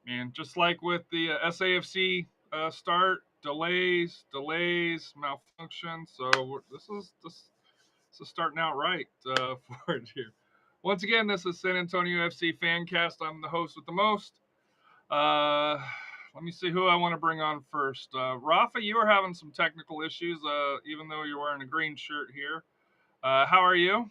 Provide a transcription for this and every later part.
And just like with the SAFC start, delays, malfunction. So this is starting out right for it here. Once again, this is San Antonio FC Fancast. I'm the host with the most. Let me see who I want to bring on first. Rafa, you were having some technical issues, even though you're wearing a green shirt here. How are you?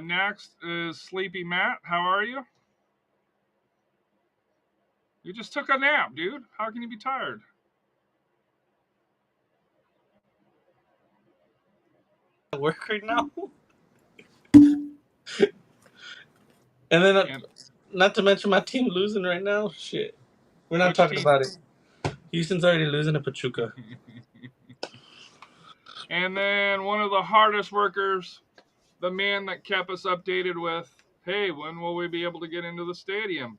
Next is Sleepy Matt. How are you? You just took a nap, dude. How can you be tired? Work right now. And then, not to mention my team losing right now. Shit, we're not talking about it. Houston's already losing to Pachuca. And then one of the hardest workers, the man that kept us updated with, hey, when will we be able to get into the stadium?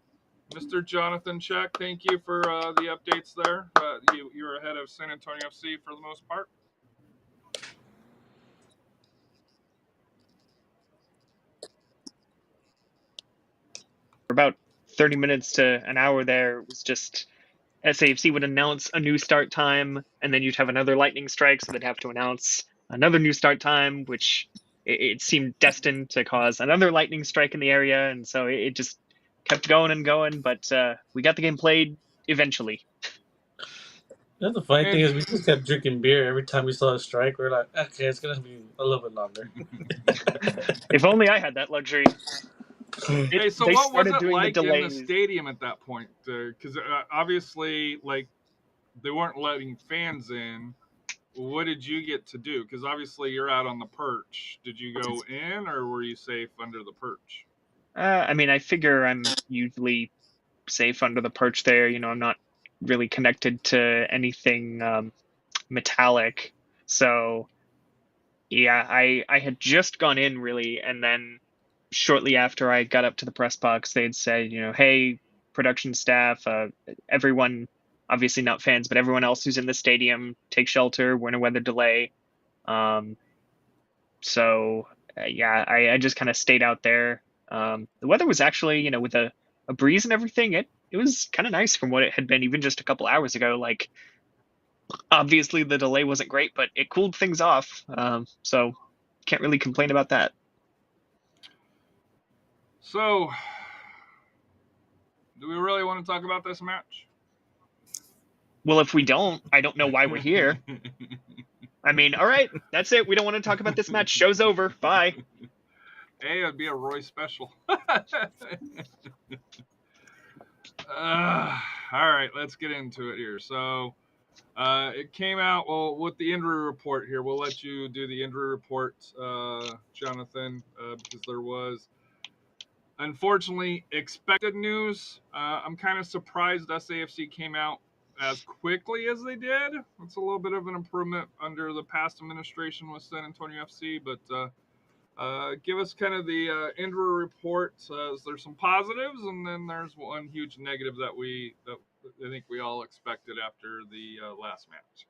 Mr. Jonathan Check, thank you for the updates there. You're ahead of San Antonio FC for the most part. For about 30 minutes to an hour there, it was just SAFC would announce a new start time, and then you'd have another lightning strike, so they'd have to announce another new start time, which it seemed destined to cause another lightning strike in the area, and so it just kept going and going, but we got the game played eventually. The funny thing is, we just kept drinking beer every time we saw a strike. We're like, okay, it's gonna be a little bit longer. If only I had that luxury. Hey, so what was it like in the stadium at that point? Because obviously, like, they weren't letting fans in. What did you get to do? Because obviously you're out on the perch. Did you go in, or were you safe under the perch? I mean, I figure I'm usually safe under the perch there. You know, I'm not really connected to anything metallic. So, yeah, I had just gone in, really, and then shortly after I got up to the press box, they'd said, you know, hey, production staff, everyone, obviously not fans, but everyone else who's in the stadium, take shelter. We're in a weather delay. So yeah, I just kind of stayed out there. The weather was actually, you know, with a breeze and everything, it was kind of nice from what it had been even just a couple hours ago. Like, obviously the delay wasn't great, but it cooled things off. So can't really complain about that. So, do we really want to talk about this match? Well, if we don't, I don't know why we're here. I mean, all right, that's it. We don't want to talk about this match. Show's over. Bye. Hey, it'd be a Roy special. All right, let's get into it here. So, it came out, well, with the injury report here. We'll let you do the injury report, Jonathan, because there was, unfortunately, expected news. I'm kind of surprised SAFC came out as quickly as they did. It's a little bit of an improvement under the past administration with San Antonio FC, but give us kind of the injury report. There's some positives, and then there's one huge negative that I think we all expected after the last match.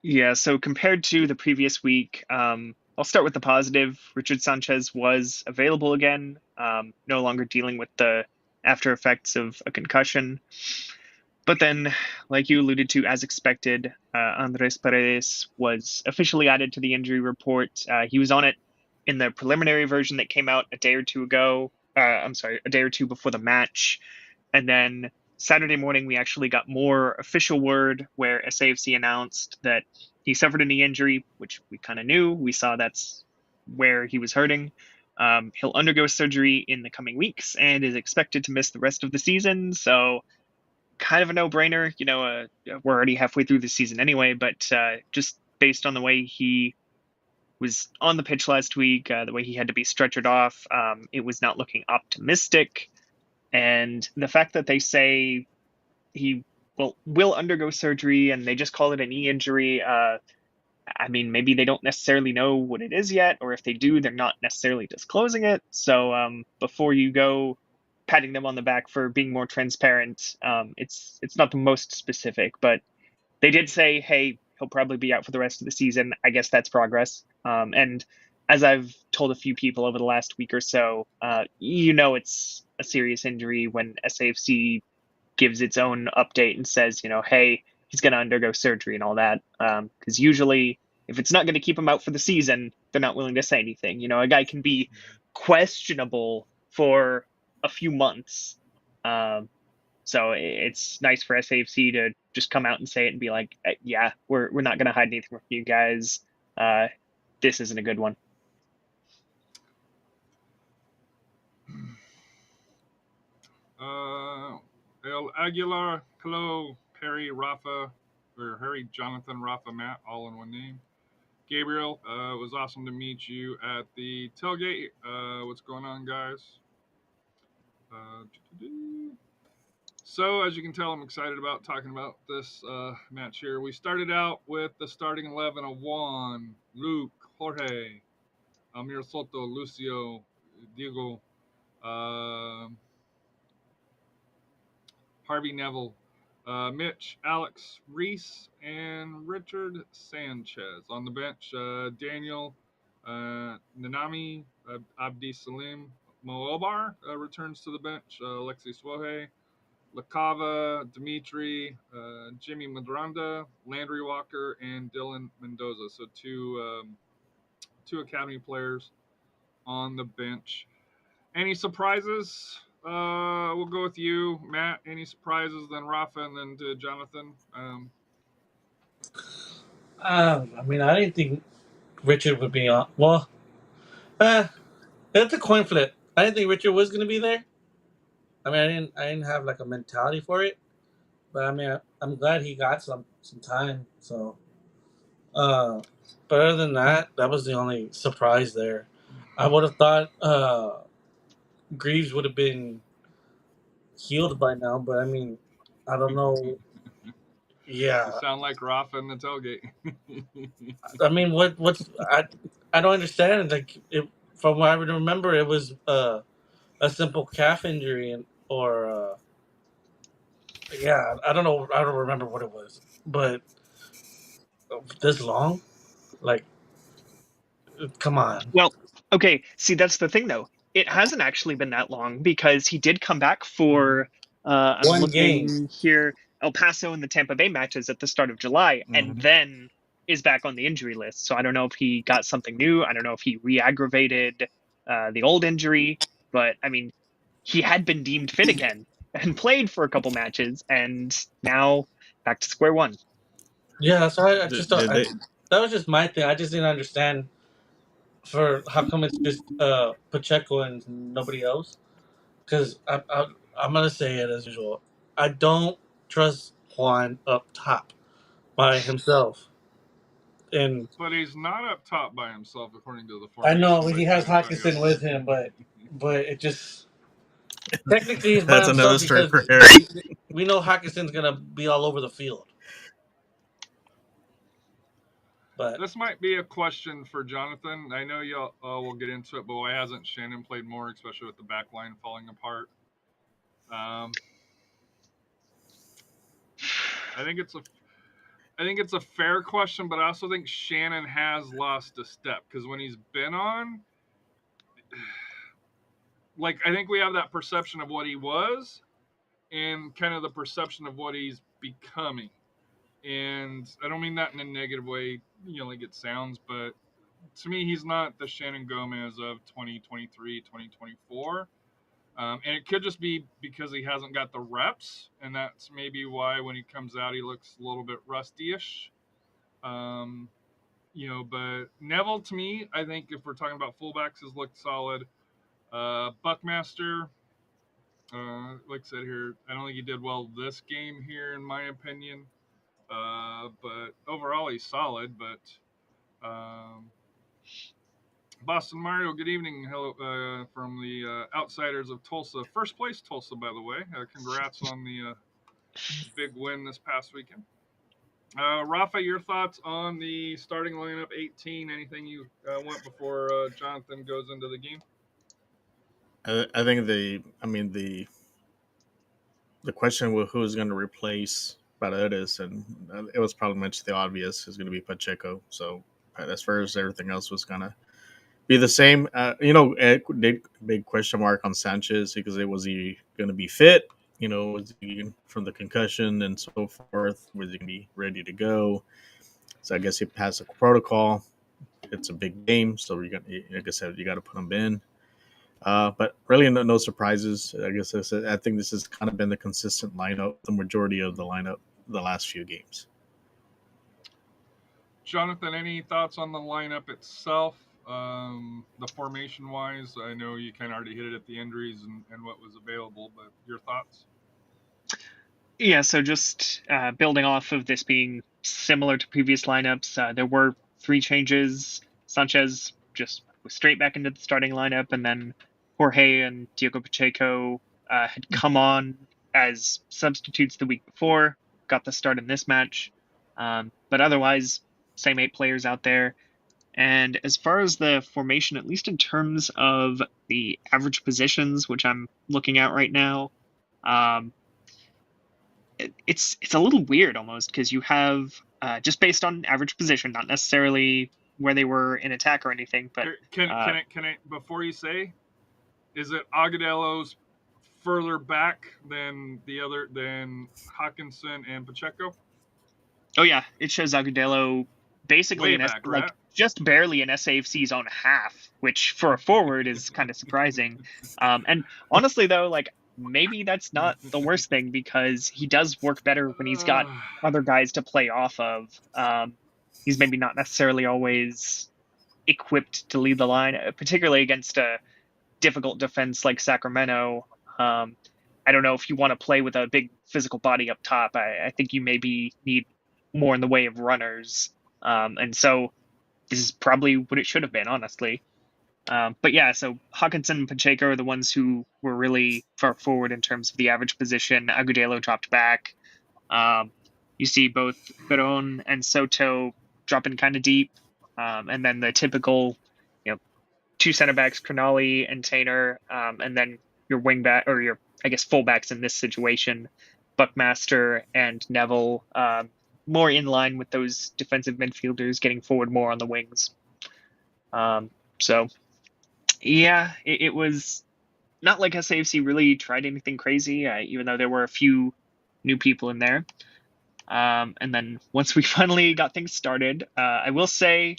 Yeah, so compared to the previous week, I'll start with the positive. Richard Sanchez was available again, no longer dealing with the after effects of a concussion. But then, like you alluded to, as expected, Andres Paredes was officially added to the injury report. He was on it in the preliminary version that came out a day or two before the match. And then Saturday morning, we actually got more official word where SAFC announced that he suffered a knee injury, which we kind of knew. We saw that's where he was hurting. He'll undergo surgery in the coming weeks and is expected to miss the rest of the season. So kind of a no-brainer. You know, we're already halfway through the season anyway, but just based on the way he was on the pitch last week, the way he had to be stretchered off, it was not looking optimistic. And the fact that they say he will undergo surgery and they just call it a knee injury, I mean, maybe they don't necessarily know what it is yet, or if they do, they're not necessarily disclosing it. So before you go patting them on the back for being more transparent, it's not the most specific, but they did say, hey, He'll probably be out for the rest of the season. I guess that's progress. And as I've told a few people over the last week or so, it's a serious injury when SAFC gives its own update and says, hey, he's going to undergo surgery and all that. Because usually, if it's not going to keep him out for the season, they're not willing to say anything. A guy can be questionable for a few months. So it's nice for SAFC to just come out and say it and be like, yeah, we're not going to hide anything from you guys. This isn't a good one. El Aguilar, hello, Harry, Rafa, or Harry, Jonathan, Rafa, Matt, all in one name. Gabriel, it was awesome to meet you at the tailgate. What's going on, guys? So, as you can tell, I'm excited about talking about this match here. We started out with the starting 11 of Juan, Luke, Jorge, Amir Soto, Lucio, Diego, Harvey Neville, Mitch, Alex, Reese, and Richard Sanchez. On the bench, Daniel, Nanami, Abdi Salim, Moobar returns to the bench, Alexi Swohe, Lakava, Dimitri, Jimmy Madranda, Landry Walker, and Dylan Mendoza. So two academy players on the bench. Any surprises? We'll go with you, Matt. Any surprises? Then Rafa, and then to Jonathan. I didn't think Richard would be on. Well, it's a coin flip. I didn't think Richard was going to be there. I didn't have like a mentality for it, but I'm glad he got some time. So, but other than that, that was the only surprise there. I would have thought Greaves would have been healed by now, but I don't know. Yeah, You sound like Rafa in the tailgate. I don't understand. Like, from what I remember, it was a simple calf injury, or yeah, I don't know. I don't remember what it was, but this long, like, come on. Well, okay. See, that's the thing, though. It hasn't actually been that long because he did come back for, I'm One game. looking here, El Paso and the Tampa Bay matches at the start of July, and then is back on the injury list. So I don't know if he got something new. I don't know if he re-aggravated the old injury. But, he had been deemed fit again and played for a couple matches, and now back to square one. Yeah, so I just don't. That was just my thing. I just didn't understand for how come it's just Pacheco and nobody else. Because I'm gonna say it as usual. I don't trust Juan up top by himself. And But he's not up top by himself, according to the I formation. know he has Hawkinson with him, but it just technically he's by That's himself another story because for Harry. we know Hawkinson's gonna be all over the field. But This might be a question for Jonathan. I know y'all will get into it, but why hasn't Shannon played more, especially with the back line falling apart? I think it's a fair question, but I also think Shannon has lost a step because when he's been on, like, I think we have that perception of what he was and kind of the perception of what he's becoming. And I don't mean that in a negative way, like it sounds, but to me, he's not the Shannon Gomez of 2023, 2024. And it could just be because he hasn't got the reps, and that's maybe why when he comes out, he looks a little bit rusty-ish. But Neville, to me, I think if we're talking about fullbacks, has looked solid. Buckmaster, like I said here, I don't think he did well this game here, in my opinion. But overall, he's solid. But Boston Mario, good evening. Hello from the Outsiders of Tulsa. First place, Tulsa, by the way. Congrats on the big win this past weekend. Rafa, your thoughts on the starting lineup 18? Anything you want before Jonathan goes into the game? I think the question with who's going to replace Paredes, and it was pretty much the obvious is going to be Pacheco. So as far as everything else was going to be the same, big question mark on Sanchez because was he going to be fit? Was he from the concussion and so forth? Was he going to be ready to go? So I guess he passed the protocol. It's a big game, so like I said, you got to put him in. But really, no surprises. I guess I think this has kind of been the consistent lineup, the majority of the lineup, the last few games. Jonathan, any thoughts on the lineup itself? The formation wise, I know you kind of already hit it at the injuries and what was available, but your thoughts? Yeah, so just building off of this being similar to previous lineups, there were 3 changes. Sanchez just was straight back into the starting lineup, and then Jorge and Diego Pacheco had come on as substitutes the week before, got the start in this match. But otherwise, same 8 players out there. And as far as the formation, at least in terms of the average positions, which I'm looking at right now, it's a little weird almost because you have just based on average position, not necessarily where they were in attack or anything. But can I before you say, is it Agudalo's further back than Hawkinson and Pacheco? Oh yeah, it shows Agudelo basically back, right? like just barely in SAFC's own half, which for a forward is kind of surprising. And honestly though, like maybe that's not the worst thing because he does work better when he's got other guys to play off of. He's maybe not necessarily always equipped to lead the line, particularly against a difficult defense like Sacramento. I don't know if you want to play with a big physical body up top. I think you maybe need more in the way of runners. And so this is probably what it should have been, honestly. But yeah, so Hawkinson and Pacheco are the ones who were really far forward in terms of the average position. Agudelo dropped back. You see both Peron and Soto dropping kind of deep. And then the typical, 2 center backs, Cronali and Tainer, and then your wing back or your, I guess, fullbacks in this situation, Buckmaster and Neville, more in line with those defensive midfielders getting forward more on the wings. So yeah, it was not like SAFC really tried anything crazy, even though there were a few new people in there. And then once we finally got things started, I will say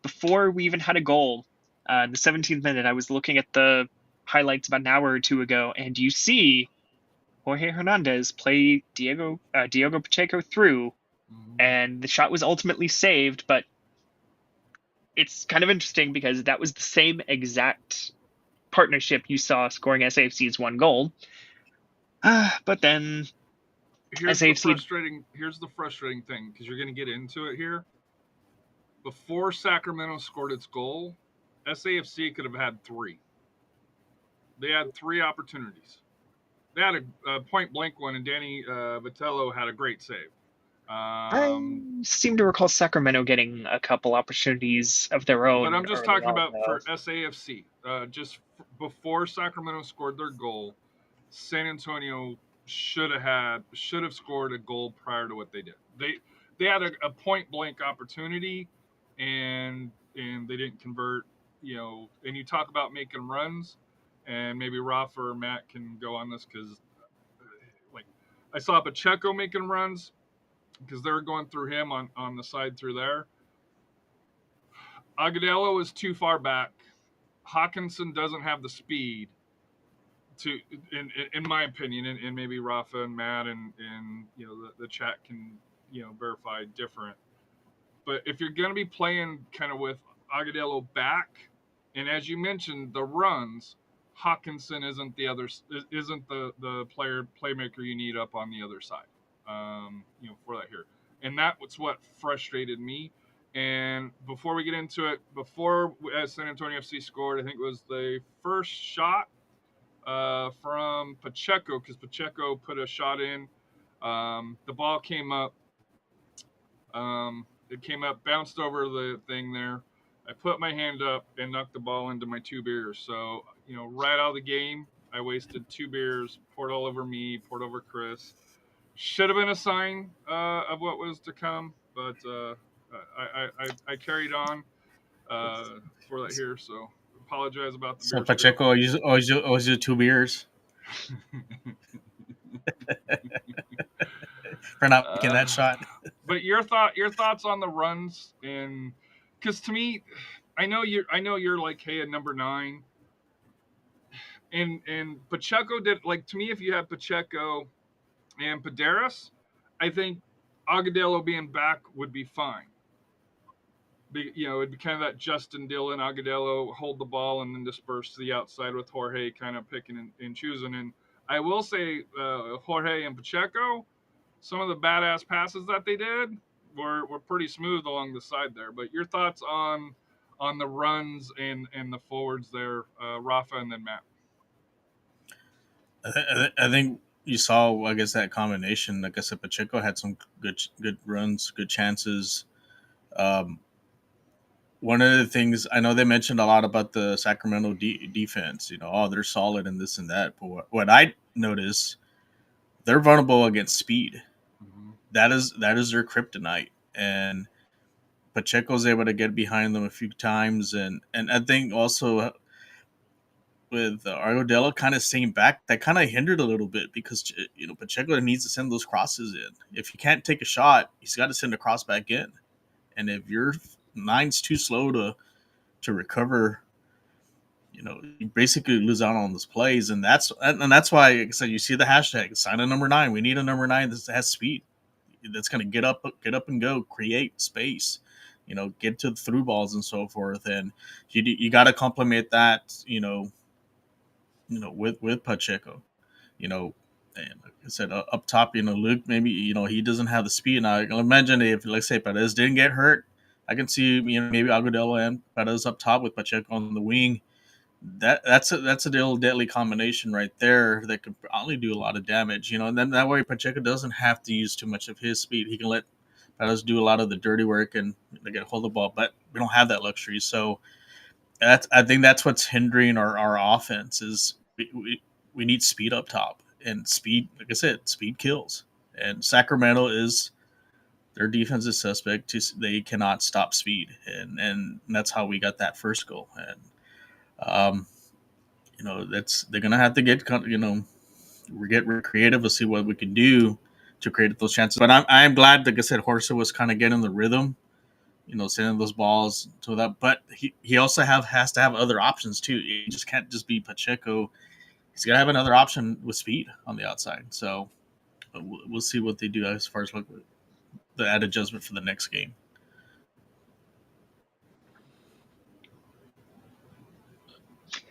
before we even had a goal, in the 17th minute, I was looking at the highlights about an hour or 2 ago, and you see Jorge Hernandez play Diego Pacheco through, and the shot was ultimately saved, but it's kind of interesting because that was the same exact partnership you saw scoring SAFC's 1 goal. But then here's SAFC... the frustrating thing, because you're going to get into it here. Before Sacramento scored its goal, SAFC could have had 3. They had 3 opportunities. They had a point-blank one, and Danny Vitello had a great save. I seem to recall Sacramento getting a couple opportunities of their own. But I'm just talking about for SAFC. Just before Sacramento scored their goal, SanAntonio should have scored a goal prior to what they did. They had a point-blank opportunity, and they didn't convert. And you talk about making runs, and maybe Rafa or Matt can go on this because, like, I saw Pacheco making runs because they were going through him on the side through there. Agudelo is too far back. Hawkinson doesn't have the speed to, in my opinion, and maybe Rafa and Matt and the chat can verify different. But if you're going to be playing kind of with Agudelo back, and as you mentioned, the runs, Hawkinson isn't the playmaker you need up on the other side. For that here. And that's what frustrated me. And before we get into it, as SanAntonio FC scored, I think it was the first shot from Pacheco, because Pacheco put a shot in. The ball came up. It came up, bounced over the thing there. I put my hand up and knocked the ball into my 2 beers. So, right out of the game, I wasted 2 beers, poured all over me, poured over Chris. should have been a sign of what was to come, but I carried on for that here, so apologize about the So beer spill. Pacheco owes you 2 beers for not making that shot. But your thoughts on the runs, and because to me, I know you're like, hey, at number 9, and Pacheco did, like, to me, if you have Pacheco and Paderas, I think Agudelo being back would be fine. It'd be kind of that Justin Dillon, Agudelo hold the ball and then disperse to the outside with Jorge kind of picking and choosing. And I will say, Jorge and Pacheco, some of the badass passes that they did were pretty smooth along the side there. But your thoughts on the runs and the forwards there, Rafa and then Matt? I think you saw, I guess, that combination. Like I said, Pacheco had some good runs, good chances. One of the things, I know they mentioned a lot about the Sacramento defense. They're solid and this and that. But what I notice, they're vulnerable against speed. Mm-hmm. That is their kryptonite, and Pacheco's able to get behind them a few times, and I think also with Agudelo kind of staying back, that kind of hindered a little bit because Pacheco needs to send those crosses in. If he can't take a shot, he's got to send a cross back in, and if your 9's too slow to recover, you basically lose out on those plays, and that's why, like I said, you see the hashtag sign a number 9. We need a number 9 that has speed, that's going to get up and go, create space, get to the through balls and so forth, and you got to complement that, with Pacheco, and like I said, up top, Luke, maybe, he doesn't have the speed. Now, imagine if, let's say, Perez didn't get hurt, I can see, maybe Agudelo and Perez up top with Pacheco on the wing. That's a deadly combination right there that could probably do a lot of damage, and then that way Pacheco doesn't have to use too much of his speed. He can let Perez do a lot of the dirty work and they get a hold of the ball, but we don't have that luxury. So I think that's what's hindering our offense is we need speed up top, and speed, like I said, speed kills. And Sacramento is, their defense is suspect. They cannot stop speed, and that's how we got that first goal. And they're gonna have to get creative to see what we can do to create those chances. But I'm glad, like I said, Horsa was kind of getting the rhythm, sending those balls to that. But he also has to have other options too. He just can't just be Pacheco. He's got to have another option with speed on the outside. So we'll see what they do as far as the added adjustment for the next game.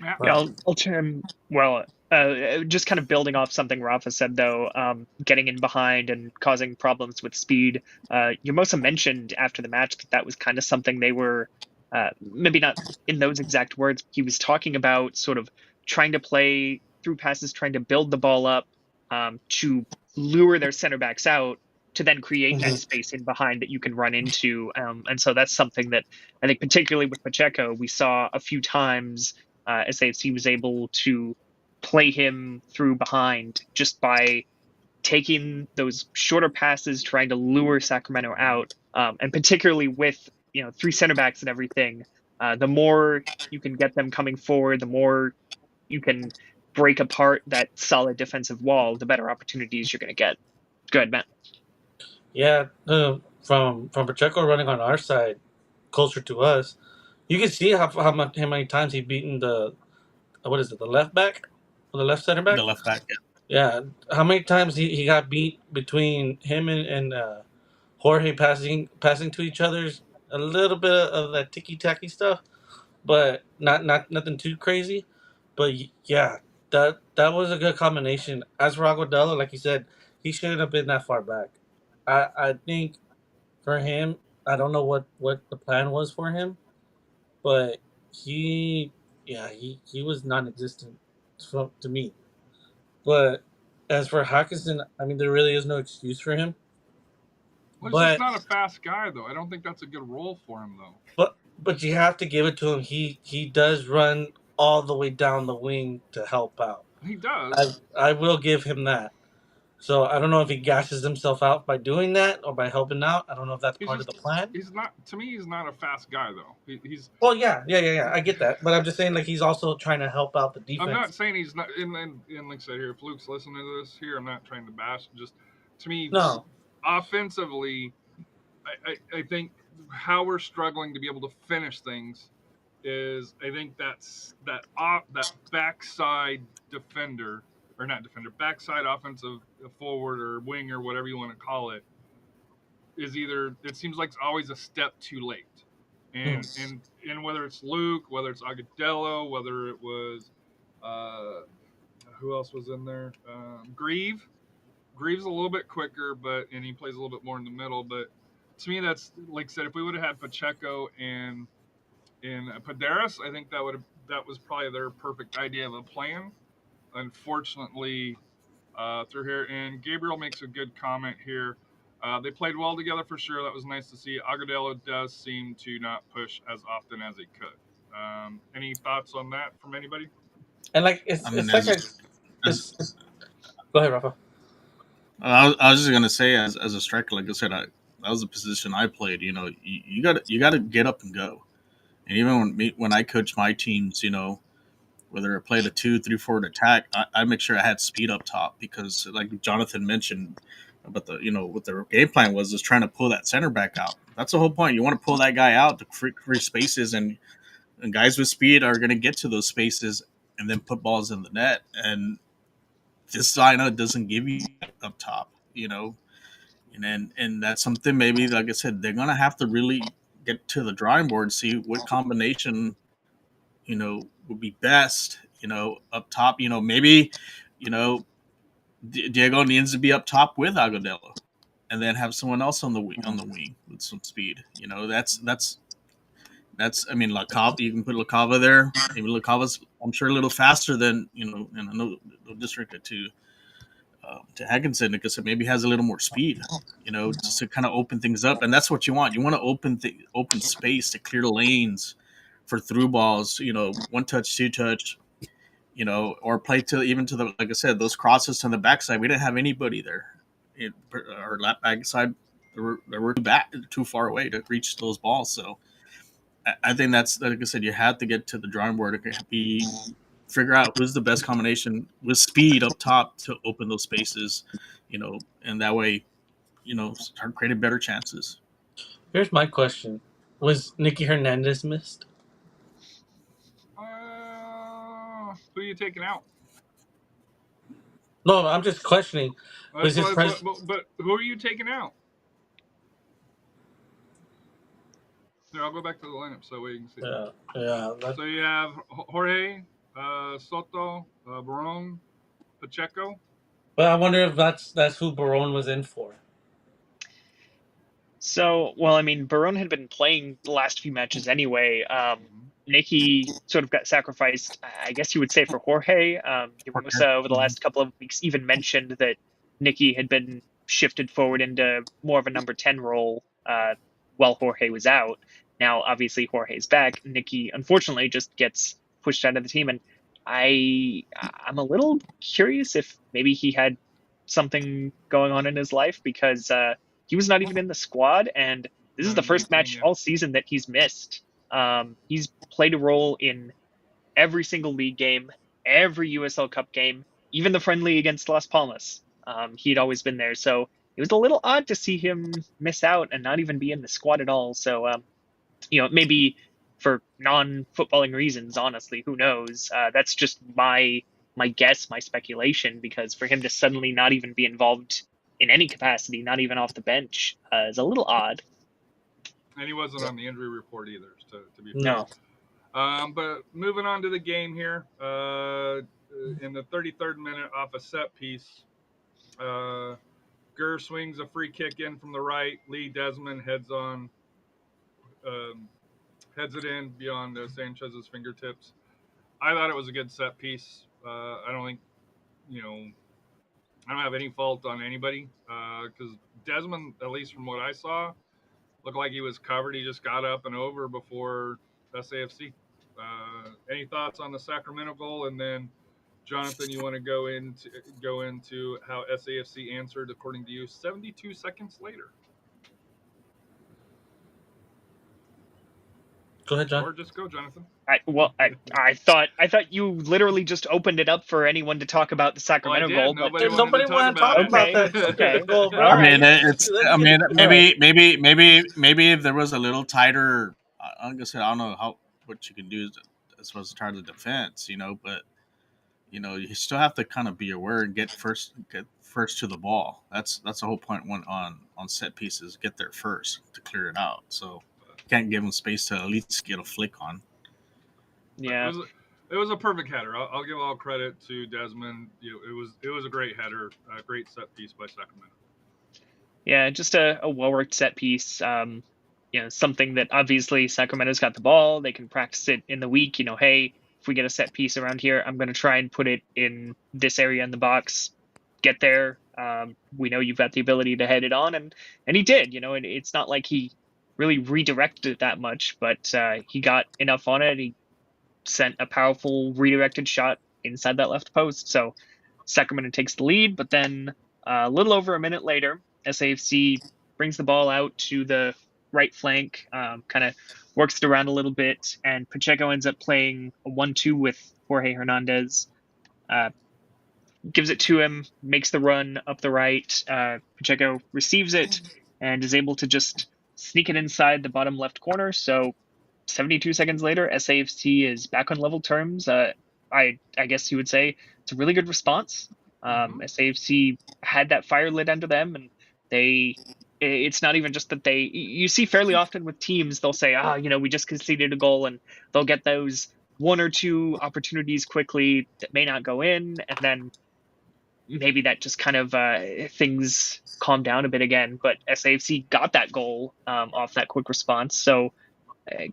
Yeah, I'll turn. Well, just kind of building off something Rafa said, though, getting in behind and causing problems with speed. Yamosa mentioned after the match that was kind of something they were, maybe not in those exact words. He was talking about sort of trying to play through passes, trying to build the ball up to lure their center backs out, to then create that space in behind that you can run into. And so that's something that I think, particularly with Pacheco, we saw a few times. SAFC was able to play him through behind just by taking those shorter passes, trying to lure Sacramento out, and particularly with 3 center backs and everything. The more you can get them coming forward, the more you can break apart that solid defensive wall, the better opportunities you're going to get. Go ahead, Matt. Yeah, from Pacheco running on our side, closer to us, you can see how many times he's beaten the left back, or the left center back. The left back, yeah. Yeah, how many times he got beat between him and Jorge passing to each other's a little bit of that ticky tacky stuff, but not nothing too crazy. But yeah, that was a good combination. As for Agudelo, like you said, he shouldn't have been that far back. I think for him, I don't know what the plan was for him, but he was non-existent to me. But as for Hawkinson, I mean, there really is no excuse for him. Well, he's just not a fast guy, though. I don't think that's a good role for him, though. But you have to give it to him. He does run all the way down the wing to help out. He does. I will give him that. So I don't know if he gashes himself out by doing that or by helping out. I don't know if that's He's part of just the plan. he's not to me. He's not a fast guy though. He's. Well, yeah. I get that, but I'm just saying like he's also trying to help out the I'm defense. not saying he's not. And like I said here, if Luke's listening to this here, I'm not trying to bash. Just to me, No, offensively, I think how we're struggling to be able to finish things is I think that backside defender or not defender, backside offensive forward or wing or whatever you want to call it is either it seems like it's always a step too late. And whether it's Luke, whether it's Agudelo, whether it was uh, who else was in there? Grieve. Grieve's a little bit quicker, and he plays a little bit more in the middle. But to me, that's like I said, if we would have had Pacheco and Paderas, I think that was probably their perfect idea of a plan. Unfortunately, through here, and Gabriel makes a good comment here. They played well together for sure. That was nice to see. Agudelo does seem to not push as often as he could. Any thoughts on that from anybody? and like I mean, it's like it's. Go ahead, Rafa. I was just gonna say, as a striker, like I said, that was the position I played. You know, you got to get up and go. And even when I coach my teams, you know, whether I played a 2-3 forward attack, I make sure I had speed up top because, like Jonathan mentioned, about the what their game plan was is trying to pull that center back out. That's the whole point. You want to pull that guy out to create spaces, and guys with speed are going to get to those spaces and then put balls in the net. And this lineup doesn't give you up top, and that's something maybe, like I said, they're gonna have to really get to the drawing board, see what combination, would be best, up top. Maybe, you know, Diego needs to be up top with Agudelo, and then have someone else on the wing with some speed. That's I mean, LaCava, you can put LaCava there. Maybe LaCava's, I'm sure, a little faster than, and no disrespect to Hackinson, because it maybe has a little more speed, just to kind of open things up. And that's what you want. You want to open space to clear lanes for through balls, one touch, two touch, or play to the, like I said, those crosses to the backside. We didn't have anybody there. Our left back side, they were too far away to reach those balls. So I think that's, like I said, you have to get to the drawing board to figure out who's the best combination with speed up top to open those spaces, and that way, start creating better chances. Here's my question: was Nicky Hernandez missed? Who are you taking out? No, I'm just questioning. But who are you taking out? Here, I'll go back to the lineup so we can see. Yeah. So you have Jorge, Soto, Barone, Pacheco. But I wonder if that's who Barone was in for. So, well, I mean, Barone had been playing the last few matches anyway. Nicky sort of got sacrificed, I guess you would say, for Jorge. Musa, over the last couple of weeks, even mentioned that Nicky had been shifted forward into more of a number 10 role while Jorge was out. Now, obviously, Jorge's back. Nicky, unfortunately, just gets pushed out of the team. And I'm a little curious if maybe he had something going on in his life, because he was not even in the squad, and this is the first match all season that he's missed. He's played a role in every single league game, every USL Cup game, even the friendly against Las Palmas. He'd always been there, so it was a little odd to see him miss out and not even be in the squad at all. So, maybe for non-footballing reasons, honestly, who knows? That's just my guess, my speculation, because for him to suddenly not even be involved in any capacity, not even off the bench, is a little odd. And he wasn't on the injury report either, to be fair. No. But moving on to the game here, in the 33rd minute, off a set piece, Gurr swings a free kick in from the right. Lee Desmond heads it in beyond Sanchez's fingertips. I thought it was a good set piece. I don't think, I don't have any fault on anybody, because Desmond, at least from what I saw, looked like he was covered. He just got up and over before SAFC. Any thoughts on the Sacramento goal? And then Jonathan, you want to go into how SAFC answered according to you 72 seconds later, Go ahead, John. or just go, Jonathan? I thought you literally just opened it up for anyone to talk about the Sacramento goal, but Nobody wanted to talk about that. Okay. Goal, bro. All I mean, right. maybe if there was a little tighter. Like I said, I don't know what you can do as far as trying to defense, but you still have to kind of be aware and get first to the ball. That's the whole point on set pieces. Get there first to clear it out. So you can't give them space to at least get a flick on. Yeah. It was a perfect header. I'll give all credit to Desmond. It was a great header, a great set piece by Sacramento. Yeah, just a well-worked set piece. Something that obviously Sacramento's got the ball. They can practice it in the week. Hey, if we get a set piece around here, I'm going to try and put it in this area in the box. Get there. We know you've got the ability to head it on, and he did. And it's not like he really redirected it that much, but he got enough on it. He sent a powerful redirected shot inside that left post. So Sacramento takes the lead, but then a little over a minute later, SAFC brings the ball out to the right flank, kind of works it around a little bit, and Pacheco ends up playing a 1-2 with Jorge Hernandez. Gives it to him, makes the run up the right. Pacheco receives it and is able to just sneak it inside the bottom left corner. So 72 seconds later, SAFC is back on level terms. I guess you would say it's a really good response. SAFC had that fire lit under them, and it's not even just that you see fairly often with teams, they'll say, we just conceded a goal, and they'll get those one or two opportunities quickly that may not go in, and then maybe that just kind of things calm down a bit again. But SAFC got that goal off that quick response. So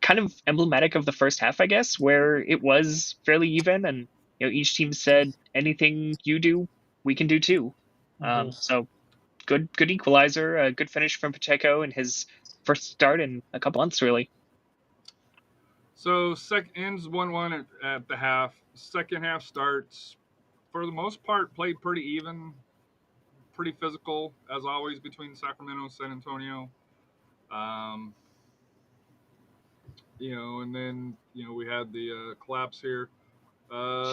kind of emblematic of the first half, I guess, where it was fairly even, and each team said, anything you do, we can do too. So good equalizer, a good finish from Pacheco in his first start in a couple months, really. So ends 1-1 at the half. Second half starts, for the most part, played pretty even, pretty physical, as always, between Sacramento and SanAntonio. And then, we had the collapse here.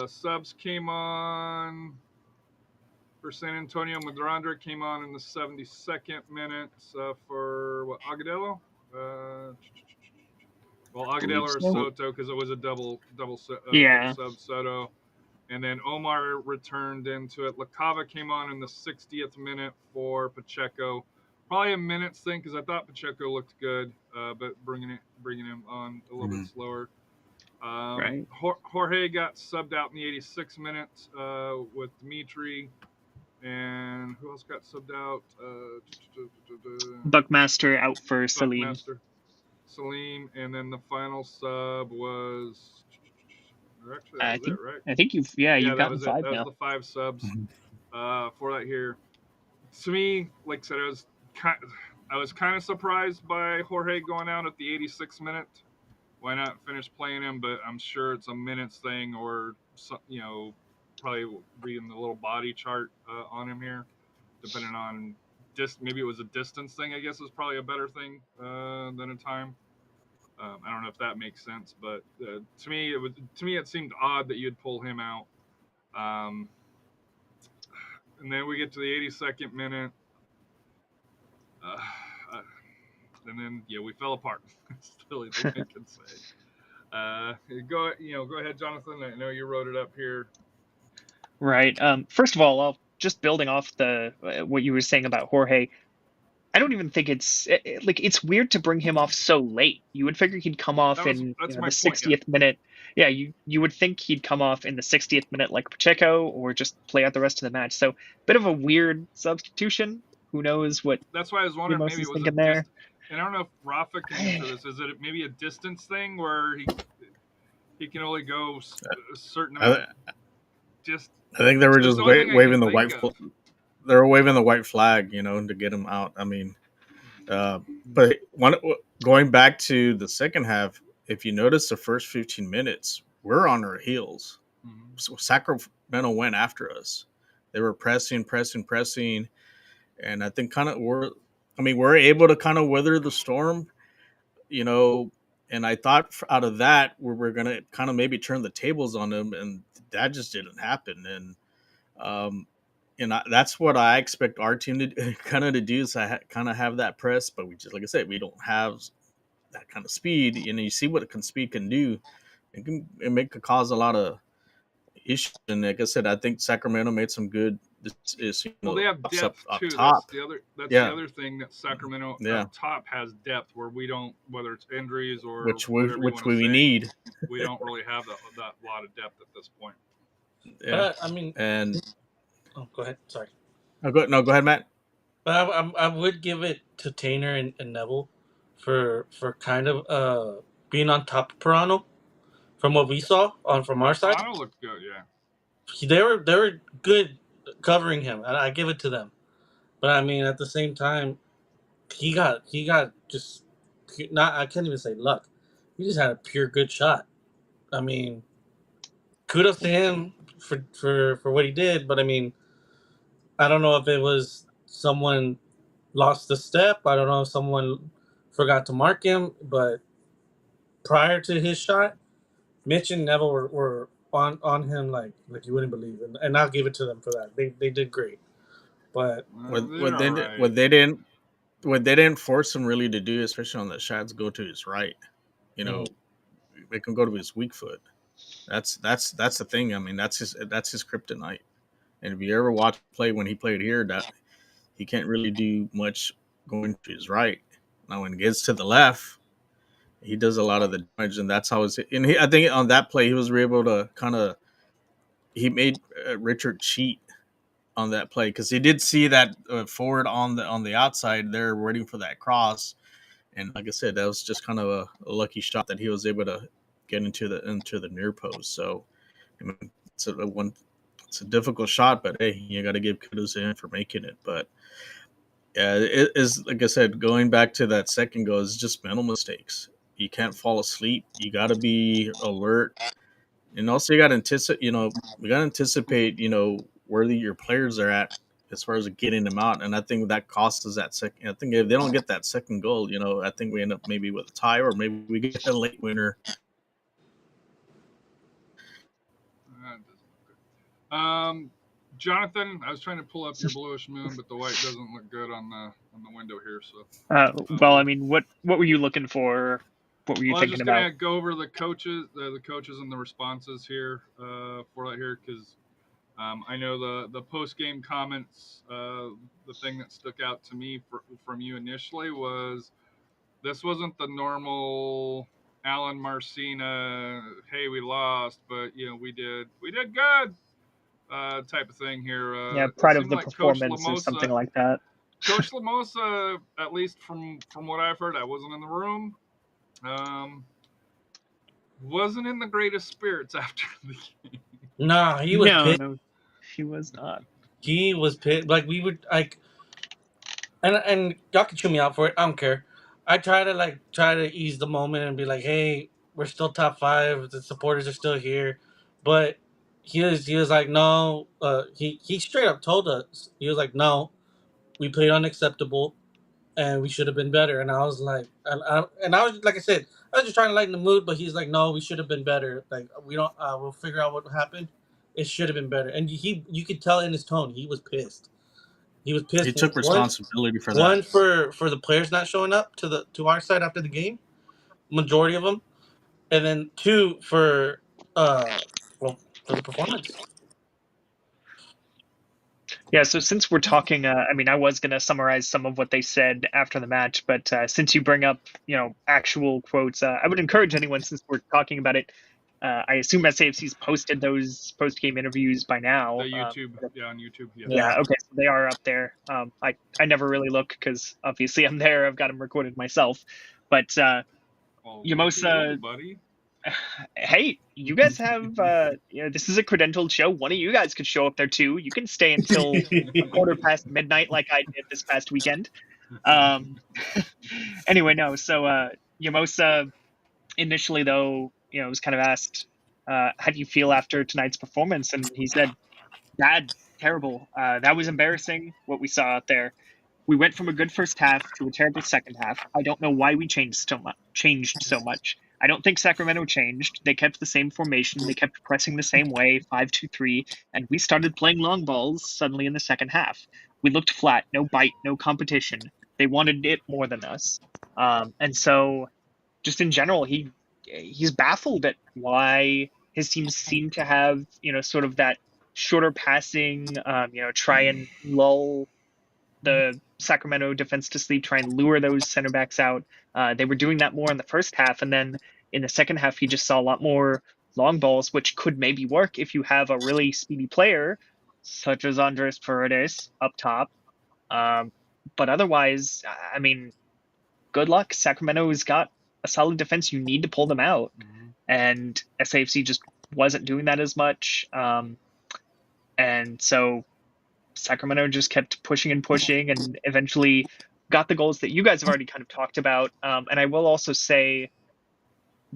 Subs came on for SanAntonio. Madrandra came on in the 72nd minute for Agudelo? Agudelo or Soto, because it was a double sub Soto. And then Omar returned into it. Lacava came on in the 60th minute for Pacheco. Probably a minute's thing, because I thought Pacheco looked good, but bringing him on a little bit slower. Right. Jorge got subbed out in the 86th minute with Dimitri. And who else got subbed out? Buckmaster out for Salim. Salim, and then the final sub was. Actually, I think, right? I think you've gotten five now. That was the 5 subs for that here. To me, like I said, I was kind of surprised by Jorge going out at the 86th minute. Why not finish playing him? But I'm sure it's a minutes thing, or probably reading the little body chart on him here, depending on maybe it was a distance thing. I guess is probably a better thing than a time. I don't know if that makes sense, but to me it seemed odd that you'd pull him out. And then we get to the 82nd minute, and then we fell apart. That's really the thing I can say. Go ahead, Jonathan. I know you wrote it up here. Right. First of all, just building off what you were saying about Jorge. I don't even think it's weird to bring him off so late. You would figure he'd come off in the 60th minute. Yeah, you would think he'd come off in the 60th minute like Pacheco, or just play out the rest of the match. So bit of a weird substitution. Who knows what? That's why I was wondering maybe it was thinking there. And I don't know if Rafa can answer this. Is it maybe a distance thing where he can only go a certain amount? I think they were just waving the white. They were waving the white flag, to get him out. I mean, but going back to the second half, if you notice the first 15 minutes, we're on our heels. Sacramento went after us. They were pressing, and I think we're able to kind of weather the storm, you know. And I thought out of that we were gonna kind of maybe turn the tables on them, and that just didn't happen. Um, that's what I expect our team to kind of to do is kind of have that press, but we just, like I said, we don't have that kind of speed. You see what speed can do. It could cause a lot of issues. And like I said, I think Sacramento made some good. Well, they have depth up too. top. That's the other thing that Sacramento Yeah. up top has depth where we don't. Whether it's injuries or which whatever we need. we don't really have that lot of depth at this point. Yeah, I mean, and go ahead. Sorry. go ahead, Matt. But I would give it to Tainer and Neville for kind of being on top of Pirano from what we saw from our side. Pirano looked good, yeah. They were good covering him, and I give it to them. But I mean, at the same time, he got just not. I can't even say luck. He just had a pure good shot. I mean, kudos to him for what he did. But I mean, I don't know if it was someone lost the step. I don't know if someone forgot to mark him. But prior to his shot, Mitch and Neville were on him like you wouldn't believe, and I'll give it to them for that. They did great. But what they didn't force him really to do, especially on the shots, go to his right. You know, they can go to his weak foot. That's the thing. I mean, that's his kryptonite. And if you ever watch play when he played here, that he can't really do much going to his right. Now when he gets to the left, he does a lot of the damage, and that's how I think on that play he was able to he made Richard cheat on that play because he did see that forward on the outside there waiting for that cross, and like I said, that was just kind of a lucky shot that he was able to get into the near post. So I mean, it's a difficult shot, but hey, you got to give kudos to him for making it. But yeah, it is, like I said, going back to that second goal, it's just mental mistakes. You can't fall asleep. You got to be alert, and also you got to anticipate. Where your players are at as far as getting them out. And I think that cost us that second. I think if they don't get that second goal, I think we end up maybe with a tie, or maybe we get a late winner. Jonathan, I was trying to pull up your bluish moon, but the white doesn't look good on the window here. So, well, I mean, what were you looking for? What were you thinking about? I was just gonna go over the coaches and the responses here for that here because I know the post game comments. The thing that stuck out to me from you initially was this wasn't the normal Alan Marcina. Hey, we lost, but we did good. Type of thing here. Pride of the performance or something like that. Coach Lamosa, at least from what I've heard, I wasn't in the room. Wasn't in the greatest spirits after the game. Nah, he was pissed. No, he was not. He was pissed. Like we would and y'all can chew me out for it. I don't care. I try to ease the moment and be like, hey, we're still top 5. The supporters are still here, but he was like, no. He straight up told us, he was like, no, we played unacceptable, and we should have been better. And I was like, and I was, like I said, I was just trying to lighten the mood, but he's like, no, we should have been better. Like we don't, we'll figure out what happened. It should have been better. And you could tell in his tone, he was pissed. He was pissed. He took responsibility for that. One for the players not showing up to our side after the game, majority of them, and then 2 for the performance. Yeah, so since we're talking, I mean, I was going to summarize some of what they said after the match, but since you bring up, actual quotes, I would encourage anyone, since we're talking about it, I assume SAFC's posted those post-game interviews by now. On YouTube. Yeah, okay, so they are up there. I never really look because obviously I'm there. I've got them recorded myself. But Yamosa, buddy. Hey, you guys have, this is a credentialed show. One of you guys could show up there too. You can stay until midnight like I did this past weekend. Anyway, no, so Yamosa initially, though, was kind of asked how do you feel after tonight's performance? And he said, bad, terrible. That was embarrassing, what we saw out there. We went from a good first half to a terrible second half. I don't know why we changed so much. I don't think Sacramento changed. They kept the same formation. They kept pressing the same way, 5-2-3, and we started playing long balls suddenly in the second half. We looked flat, no bite, no competition. They wanted it more than us. And so, just in general, he's baffled at why his teams seem to have, sort of that shorter passing, try and lull the Sacramento defense to sleep, try and lure those center backs out. They were doing that more in the first half, and then in the second half, he just saw a lot more long balls, which could maybe work if you have a really speedy player, such as Andres Paredes up top. But otherwise, I mean, good luck. Sacramento's got a solid defense. You need to pull them out. And SAFC just wasn't doing that as much. And so Sacramento just kept pushing and eventually got the goals that you guys have already kind of talked about. And I will also say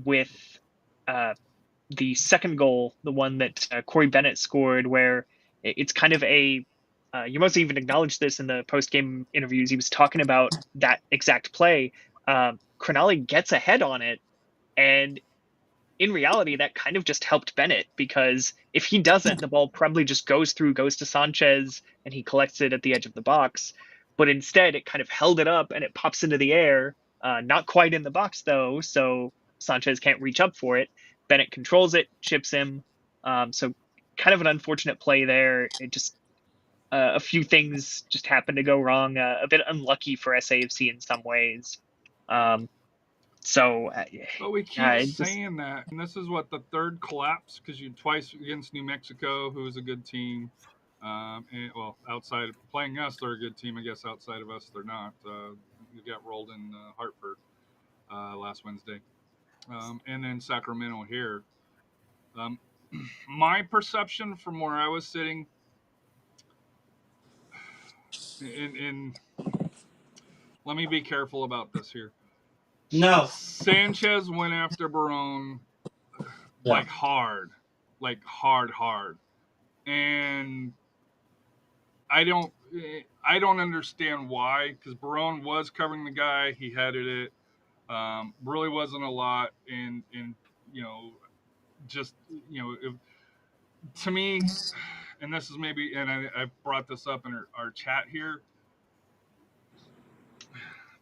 with the second goal, the one that Corey Bennett scored, where it's kind of you must even acknowledge this in the post-game interviews. He was talking about that exact play. Crognali gets ahead on it, and in reality, that kind of just helped Bennett, because if he doesn't, the ball probably just goes to Sanchez, and he collects it at the edge of the box. But instead, it kind of held it up, and it pops into the air, not quite in the box, though, so Sanchez can't reach up for it. Bennett controls it, chips him. So kind of an unfortunate play there. It just a few things just happened to go wrong. A bit unlucky for SAFC in some ways. But we keep saying that, and this is what the third collapse, because you twice against New Mexico, who is a good team. Outside of playing us, they're a good team. I guess outside of us, they're not. You got rolled in Hartford last Wednesday, and then Sacramento here. My perception from where I was sitting, let me be careful about this here. No. Sanchez went after Barone like hard, and I don't understand why, because Barone was covering the guy, he headed it, really wasn't a lot, and to me, and this is maybe, and I brought this up in our chat here.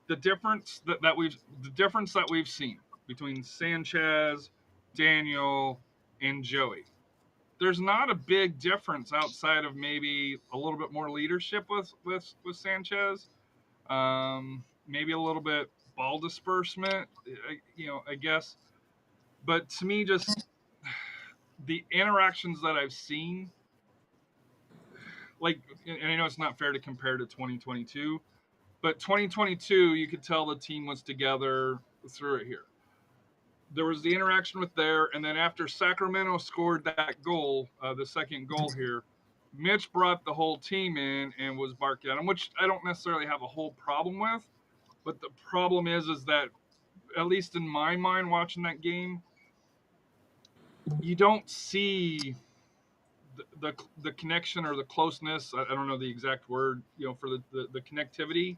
The difference that we've seen between Sanchez, Daniel, and Joey, there's not a big difference outside of maybe a little bit more leadership with Sanchez, maybe a little bit ball disbursement, I guess. But to me, just the interactions that I've seen, and I know it's not fair to compare to 2022. But 2022, you could tell the team was together through it here. There was the interaction with there, and then after Sacramento scored that goal, the second goal here, Mitch brought the whole team in and was barking at him, which I don't necessarily have a whole problem with. But the problem is that, at least in my mind, watching that game, you don't see the connection or the closeness. I don't know the exact word, for the connectivity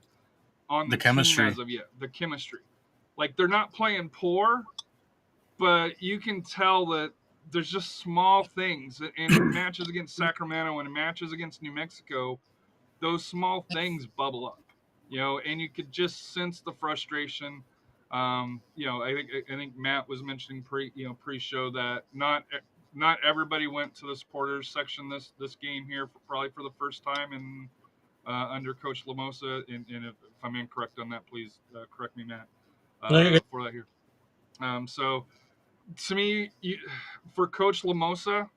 on the chemistry team as of yet. The chemistry, like, they're not playing poor, but you can tell that there's just small things in matches against Sacramento and in matches against New Mexico. Those small things bubble up, and you could just sense the frustration. I think Matt was mentioning pre-show that not everybody went to the supporters section this game here, probably for the first time in under Coach Lamosa, and if I'm incorrect on that, please correct me, Matt, for that here. So, to me, for Coach Lamosa,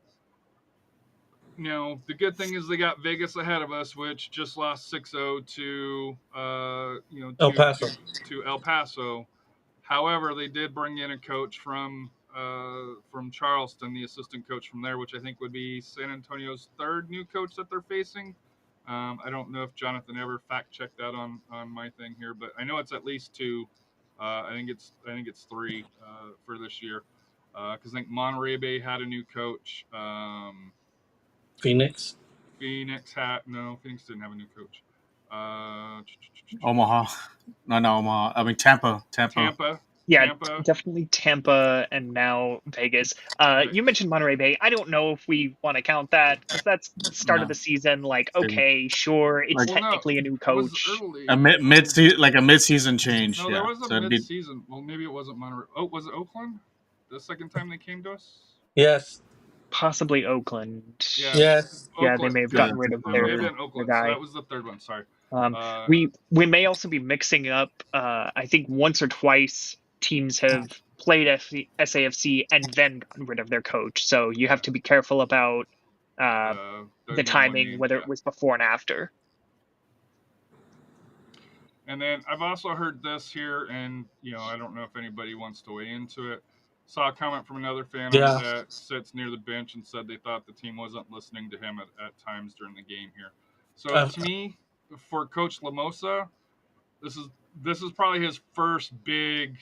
the good thing is they got Vegas ahead of us, which just lost 6-0 to El Paso. To El Paso. However, they did bring in a coach from Charleston, the assistant coach from there, which I think would be SanAntonio's third new coach that they're facing. I don't know if Jonathan ever fact checked that on my thing here, but I know it's at least two. I think it's three for this year. Because I think Monterey Bay had a new coach. Phoenix. Phoenix didn't have a new coach. Omaha. No, Omaha. I mean Tampa. Yeah, Tampa. definitely Tampa and now Vegas. You mentioned Monterey Bay. I don't know if we want to count that because that's start of No. the season. Like, okay, sure, it's Like- technically a new It was coach. early. A mid-season change. No, yeah. there was a So it'd be- mid-season. Well, maybe it wasn't Monterey. Oh, was it Oakland? The second time they came to us? Yes. Possibly Oakland. Yeah. Yes. Yeah, they Oakland. may have Yeah, gotten rid of It may have their been Oakland. guy. So that was the third one. Sorry. We may also be mixing up. I think once or twice teams have played SAFC and then gotten rid of their coach. So you have to be careful about the timing, names, whether yeah. it was before and after. And then I've also heard this here, and I don't know if anybody wants to weigh into it. Saw a comment from another fan Yeah. that sits near the bench and said they thought the team wasn't listening to him at times during the game here. So to me, for Coach Lamosa, this is probably his first big,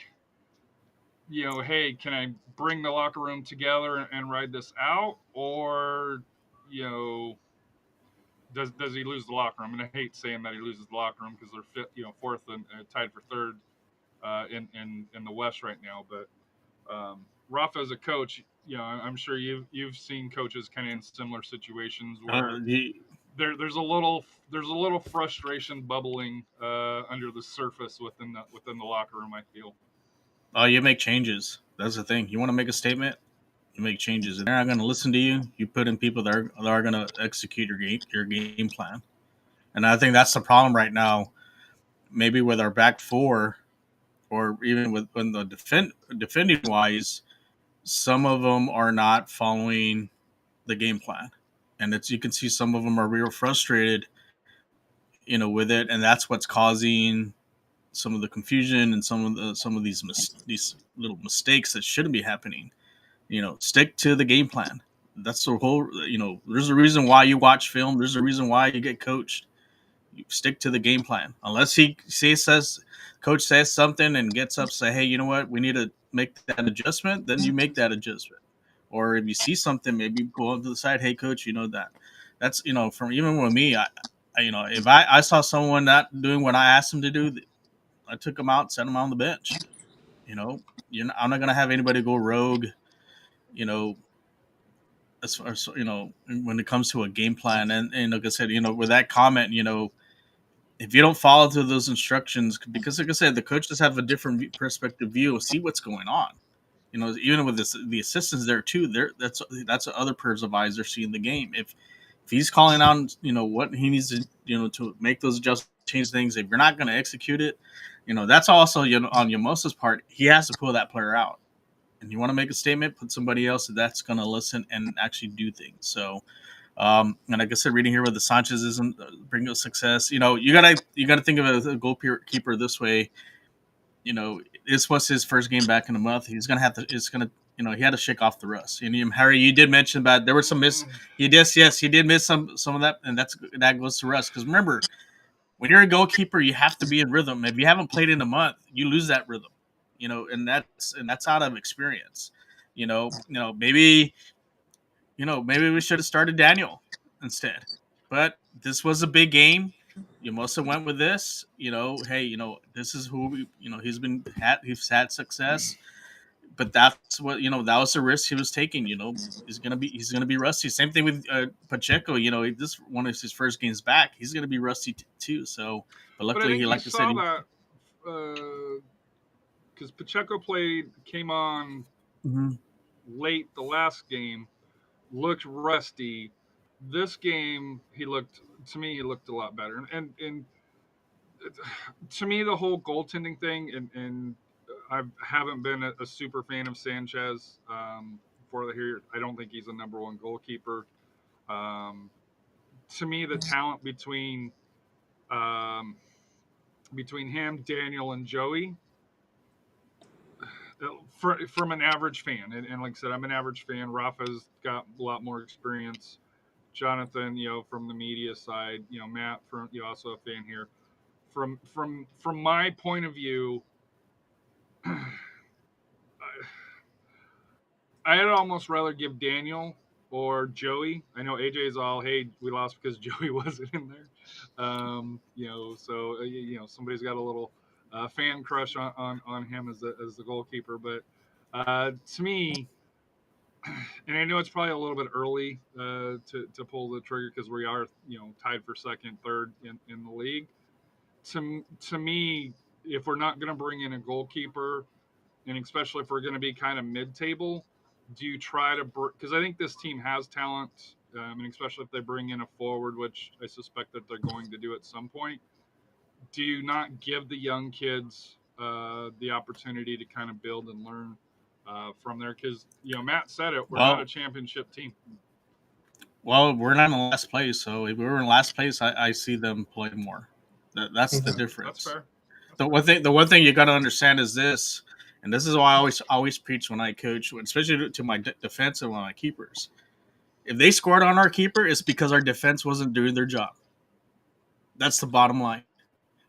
hey, can I bring the locker room together and ride this out, or does he lose the locker room? And I hate saying that he loses the locker room because they're fourth and tied for third in the West right now. But Rafa as a coach, I'm sure you've seen coaches kind of in similar situations where there's a little frustration bubbling under the surface within the locker room, I feel. Oh, you make changes. That's the thing. You want to make a statement, you make changes. If they're not going to listen to you, you put in people that are going to execute your game plan. And I think that's the problem right now. Maybe with our back four, or even with when the defending wise, some of them are not following the game plan, and you can see some of them are real frustrated, with it, and that's what's causing some of the confusion and some of these little mistakes that shouldn't be happening. Stick to the game plan. That's the whole. There's a reason why you watch film. There's a reason why you get coached. You stick to the game plan. Unless coach says something and gets up, say, hey, you know what, we need to make that adjustment. Then you make that adjustment. Or if you see something, maybe go up to the side. Hey, coach, that's from even with me. If I saw someone not doing what I asked them to do, I took them out, set them on the bench. I'm not gonna have anybody go rogue. As far as when it comes to a game plan, and like I said, with that comment, if you don't follow through those instructions, because like I said, the coaches have a different perspective view, see what's going on. Even with the assistants there too, that's other pairs of eyes they're seeing the game. If he's calling out, what he needs to make those adjustments, change things. If you're not going to execute it, that's also on Yamosa's part. He has to pull that player out. And you want to make a statement, put somebody else that's going to listen and actually do things. So, and like I said, reading here with the Sanchez isn't bring us success. You gotta think of a goalkeeper this way. This was his first game back in a month. He's gonna have to. It's gonna. He had to shake off the rust. And Harry, you did mention that there were some miss. He did miss some of that, and that goes to rust. Because remember, when you're a goalkeeper, you have to be in rhythm. If you haven't played in a month, you lose that rhythm. And that's out of experience. Maybe we should have started Daniel instead. But this was a big game. Yamosa went with this. Hey, this is who he's had success. But that's what that was the risk he was taking. He's gonna be rusty. Same thing with Pacheco. This one of his first games back. He's gonna be rusty too. So, but luckily, But I think saw that because Pacheco came on late the last game, looked rusty. This game, he looked a lot better. And to me, the whole goaltending thing, and I haven't been a super fan of Sanchez for the here. I don't think he's a number one goalkeeper. To me, the talent between him, Daniel, and Joey, from an average fan, and like I said, I'm an average fan. Rafa's got a lot more experience. Jonathan, from the media side, Matt, from also a fan here. From my point of view, I'd almost rather give Daniel or Joey. I know AJ's all, hey, we lost because Joey wasn't in there. So somebody's got a little fan crush on him as the goalkeeper. But to me, and I know it's probably a little bit early to pull the trigger because we are tied for second, third in the league. To me, if we're not going to bring in a goalkeeper, and especially if we're going to be kind of mid-table, do you try to because I think this team has talent, and especially if they bring in a forward, which I suspect that they're going to do at some point. Do you not give the young kids the opportunity to kind of build and learn from there? Because Matt said it, we're not a championship team. Well, we're not in last place, so if we were in last place, I see them play more. That's the difference. That's fair. The one thing you got to understand is this, and this is why I always preach when I coach, especially to my defense and my keepers. If they scored on our keeper, it's because our defense wasn't doing their job. That's the bottom line.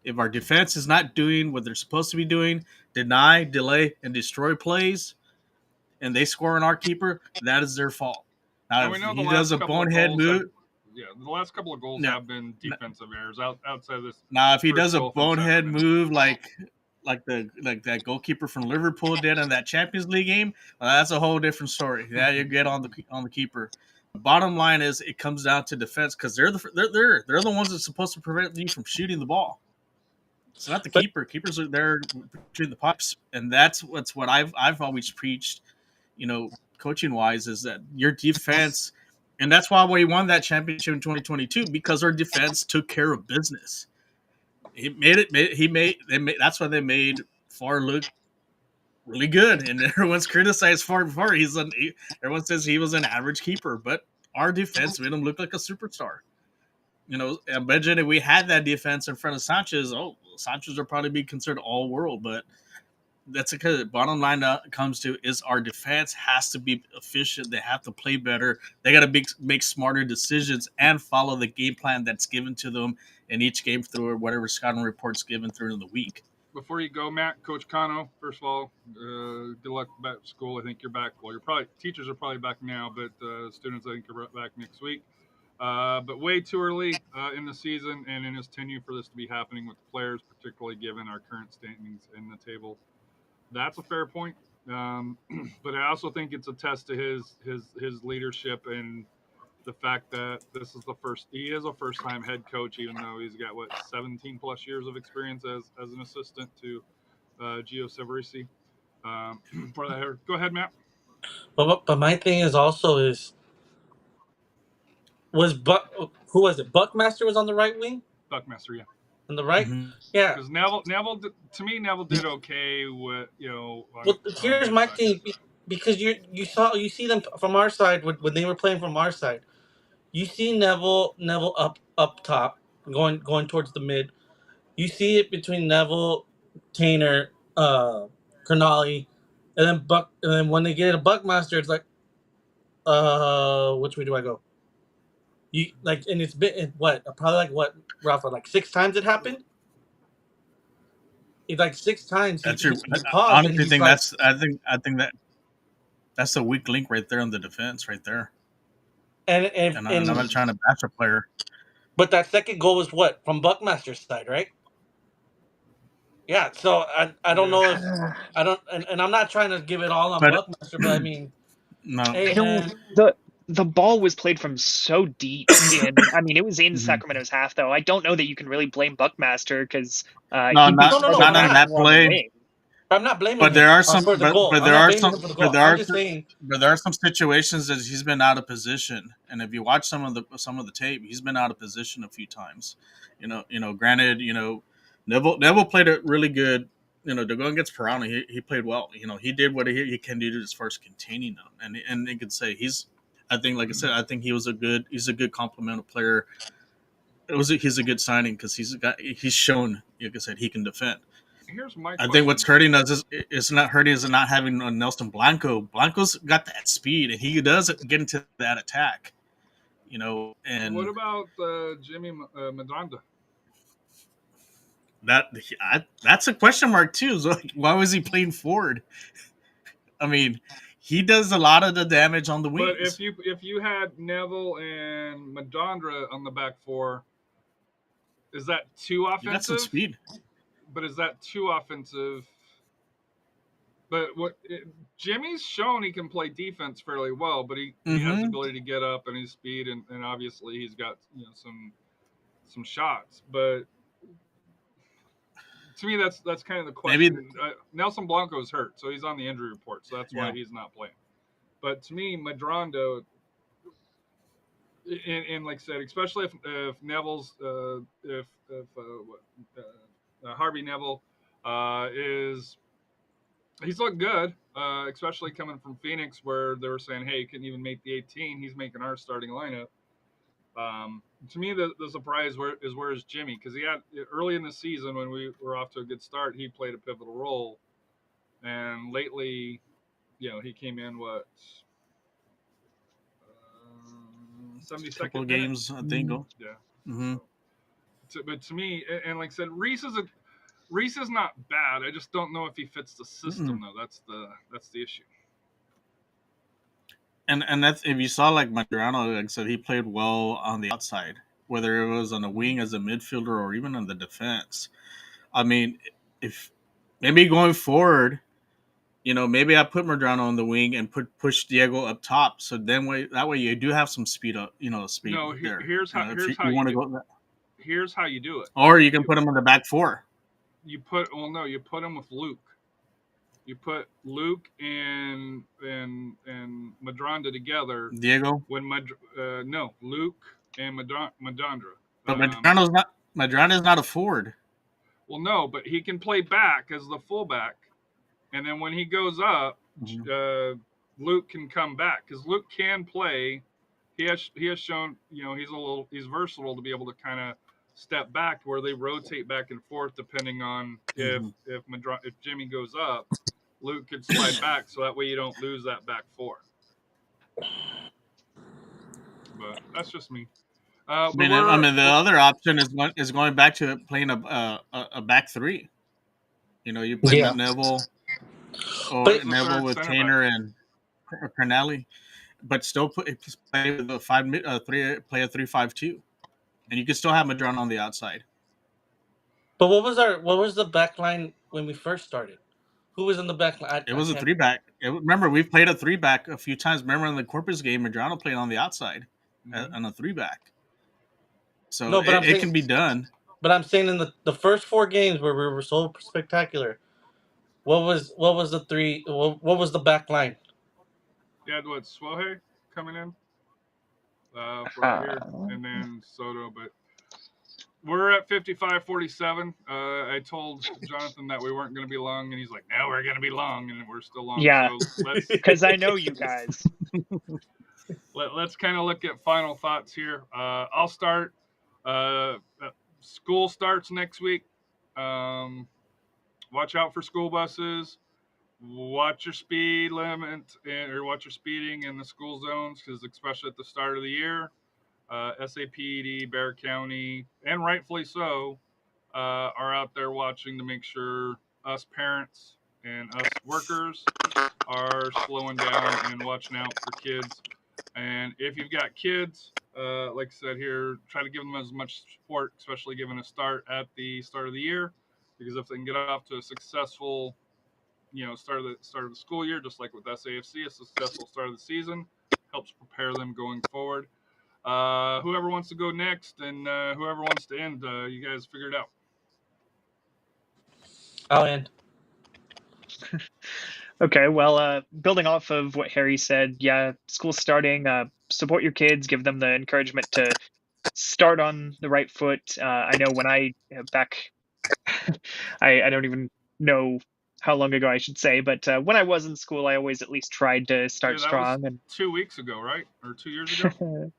If our defense is not doing what they're supposed to be doing, deny, delay, and destroy plays, and they score on our keeper, that is their fault. Now, if he does a bonehead move, the last couple of goals have been defensive errors outside of this. Now, if he does a bonehead move like that goalkeeper from Liverpool did in that Champions League game, well, that's a whole different story. Yeah, you get on the keeper. The bottom line is it comes down to defense because they're the ones that's supposed to prevent you from shooting the ball. It's not the keeper. Keepers are there shooting the pucks, and that's what I've always preached. Coaching wise, is that your defense, and that's why we won that championship in 2022 because our defense took care of business. That's why they made Farr look really good, and everyone's criticized Farr before. Everyone says he was an average keeper, but our defense made him look like a superstar. Imagine if we had that defense in front of Sanchez. Sanchez would probably be considered all world, but that's because the bottom line comes to is our defense has to be efficient. They have to play better. They got to make smarter decisions and follow the game plan that's given to them in each game through whatever scouting report's given through in the week. Before you go, Matt, Coach Cano, first of all, good luck back to school. I think you're back. Well, teachers are probably back now, but students, I think, are back next week. But way too early in the season and in his tenure for this to be happening with the players, particularly given our current standings in the table. That's a fair point, but I also think it's a test to his leadership and the fact that he is a first-time head coach, even though he's got 17 plus years of experience as an assistant to Gio Savarese. Go ahead, Matt. But my thing is also who was it? Buckmaster was on the right wing. Buckmaster, yeah. On the right, mm-hmm. Yeah. Because Neville did okay with Well, here's my thing, because you see them from our side when they were playing from our side. You see Neville up top going towards the mid. You see it between Neville, Tainer, Cernali, and then when they get a Buckmaster, it's like, which way do I go? And it's been Rafa, like 6 times it happened. It's like 6 times. That's I honestly think I think that's a weak link right there on the defense, right there. And I'm not trying to bash a player. But that second goal was what? From Buckmaster's side, right? Yeah, so I don't know if I don't, and I'm not trying to give it all on Buckmaster, but I mean, no. The ball was played from so deep. It was in Sacramento's half, though. I don't know that you can really blame Buckmaster because not on that play. I'm not blaming. But there are some. But there are some situations that he's been out of position, and if you watch some of the tape, he's been out of position a few times. Granted, Neville played it really good. To go against Pirano, he played well. He did what he can do as far as containing them, and you could say he's. I think, like I said, he's a good complementary player. He's a good signing because he's shown, like I said, he can defend. Here's my question. I think what's hurting us is not having Nelson Blanco. Blanco's got that speed, and he does get into that attack. And what about Jimmy Medanda? That's a question mark too. So why was he playing forward? I mean, he does a lot of the damage on the wings. But if you had Neville and Madondra on the back four, is that too offensive? You got some speed. But is that too offensive? But Jimmy's shown he can play defense fairly well, but he has the ability to get up and his speed, and obviously he's got some shots. But to me, that's kind of the question. Maybe Nelson Blanco's hurt, so he's on the injury report, so that's why he's not playing. But to me, Madrondo, and like I said, especially if Neville's Harvey Neville he's looked good, especially coming from Phoenix, where they were saying, hey, he couldn't even make the 18. He's making our starting lineup. To me, the surprise is where is Jimmy? Because he had early in the season when we were off to a good start, he played a pivotal role. And lately, he came in, 72nd couple games, I think. Yeah. Mm-hmm. But to me, and like I said, Reese is not bad. I just don't know if he fits the system, though. That's the issue. And that's, if you saw like Madrano, like I said, he played well on the outside, whether it was on the wing as a midfielder or even on the defense. I mean, if maybe going forward, maybe I put Madrano on the wing and push Diego up top, so then that way you do have some speed up, speed. No, there. Here's how you want to go. Here's how you do it. Or you can put him on the back four. You put him with Luke. You put Luke and Madronda together. Diego. When Luke and Madondra. But Madronda's not a forward. Well, no, but he can play back as the fullback, and then when he goes up, Luke can come back because Luke can play. He has shown he's versatile to be able to kind of step back where they rotate back and forth depending on if Jimmy goes up, Luke could slide back so that way you don't lose that back four. But that's just me. I mean, the other option is going back to playing a back three. You play Neville Neville with Tanner and Pernelli, but still play with a 3-5-2. And you can still have Madron on the outside. But what was the back line when we first started? Who was in the back line? It was a 3-back. Remember, we've played a 3-back a few times. Remember in the Corpus game, Madrano played on the outside on a 3-back. So it can be done. But I'm saying in the first 4 games where we were so spectacular, what was the three? What was the back line? You had Swohe coming in right here, and then Soto. But we're at 55-47. I told Jonathan that we weren't going to be long, and he's like, "No, we're going to be long," and we're still long. Yeah, because I know you guys. Let's kind of look at final thoughts here. I'll start. School starts next week. Watch out for school buses. Watch your speed limit or watch your speeding in the school zones, because especially at the start of the year, SAPD, Bear County, and rightfully so, are out there watching to make sure us parents and us workers are slowing down and watching out for kids. And if you've got kids, like I said here, try to give them as much support, especially given a start at the start of the year, because if they can get off to a successful, start of the school year, just like with SAFC, a successful start of the season helps prepare them going forward. Whoever wants to go next and whoever wants to end, you guys figure it out. I'll end. Okay, well, building off of what Harry said, yeah, school's starting. Support your kids, give them the encouragement to start on the right foot. I know when I don't even know how long ago I should say, but when I was in school, I always at least tried to start strong. Was 2 weeks ago, right? Or 2 years ago?